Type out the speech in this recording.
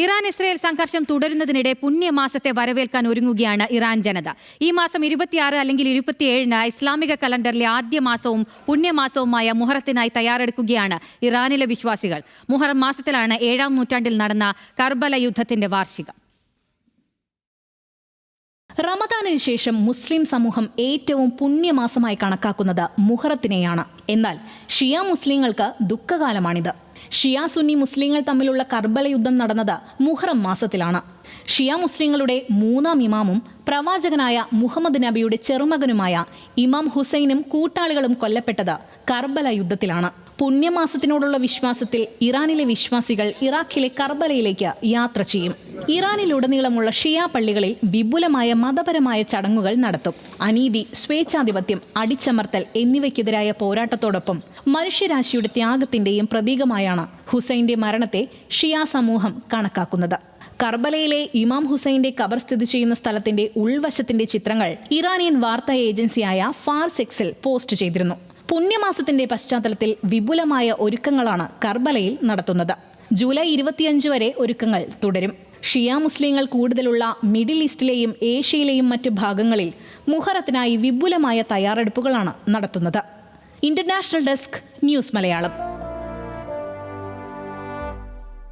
Iran Israel സംഘർഷം തുടരുന്നതിനിടെ പുണ്യമാസത്തെ വരവേൽക്കാൻ ഒരുങ്ങുകയാണ് ഇറാൻ ജനത. ഈ മാസം 26 അല്ലെങ്കിൽ 27 ഇസ്ലാമിക കലണ്ടറിലെ ആദ്യ മാസവും പുണ്യമാസവുമായ മുഹറത്തിനായി തയ്യാറെടുക്കുകയാണ് ഇറാനിലെ വിശ്വാസികൾ. മുഹറം മാസത്തിലാണ് 7-ാം നൂറ്റാണ്ടിൽ നടന്ന കർബല യുദ്ധത്തിന്റെ വാർഷികം. റമദാനിന് ശേഷം മുസ്ലിം സമൂഹം ഏറ്റവും പുണ്യമാസമായി കണക്കാക്കുന്നത് മുഹറത്തിനെയാണ്. എന്നാൽ ഷിയ മുസ്ലിങ്ങൾക്ക് ദുഃഖകാലമാണിത്. ഷിയ സുന്നി മുസ്ലിങ്ങൾ തമ്മിലുള്ള കർബല യുദ്ധം നടന്നത് മുഹറം മാസത്തിലാണ്. ഷിയ മുസ്ലിങ്ങളുടെ 3-ാം ഇമാമും പ്രവാചകനായ മുഹമ്മദ് നബിയുടെ ചെറുമകനുമായ ഇമാം ഹുസൈനും കൂട്ടാളികളും കൊല്ലപ്പെട്ടത് കർബല യുദ്ധത്തിലാണ്. പുണ്യമാസത്തിനോടുള്ള വിശ്വാസത്തിൽ ഇറാനിലെ വിശ്വാസികൾ ഇറാഖിലെ കർബലയിലേക്ക് യാത്ര ചെയ്യും. ഇറാനിലുടനീളമുള്ള ഷിയ പള്ളികളിൽ വിപുലമായ മതപരമായ ചടങ്ങുകൾ നടത്തും. അനീതി, സ്വേച്ഛാധിപത്യം, അടിച്ചമർത്തൽ എന്നിവയ്ക്കെതിരായ പോരാട്ടത്തോടൊപ്പം മനുഷ്യരാശിയുടെ ത്യാഗത്തിന്റെയും പ്രതീകമായാണ് ഹുസൈന്റെ മരണത്തെ ഷിയ സമൂഹം കണക്കാക്കുന്നത്. കർബലയിലെ ഇമാം ഹുസൈന്റെ ഖബർ സ്ഥിതി ചെയ്യുന്ന സ്ഥലത്തിന്റെ ഉൾവശത്തിന്റെ ചിത്രങ്ങൾ ഇറാനിയൻ വാർത്താ ഏജൻസിയായ ഫാർസ് പോസ്റ്റ് ചെയ്തിരുന്നു. പുണ്യമാസത്തിന്റെ പശ്ചാത്തലത്തിൽ വിപുലമായ ഒരുക്കങ്ങളാണ് കർബലയിൽ നടത്തുന്നത്. ജൂലൈ 25 വരെ ഒരുക്കങ്ങൾ തുടരും. ഷിയ മുസ്ലിങ്ങൾ കൂടുതലുള്ള മിഡിൽ ഈസ്റ്റിലെയും ഏഷ്യയിലെയും മറ്റ് ഭാഗങ്ങളിൽ മുഹറത്തിനായി വിപുലമായ തയ്യാറെടുപ്പുകളാണ് നടത്തുന്നത്. International desk, news Malayalam.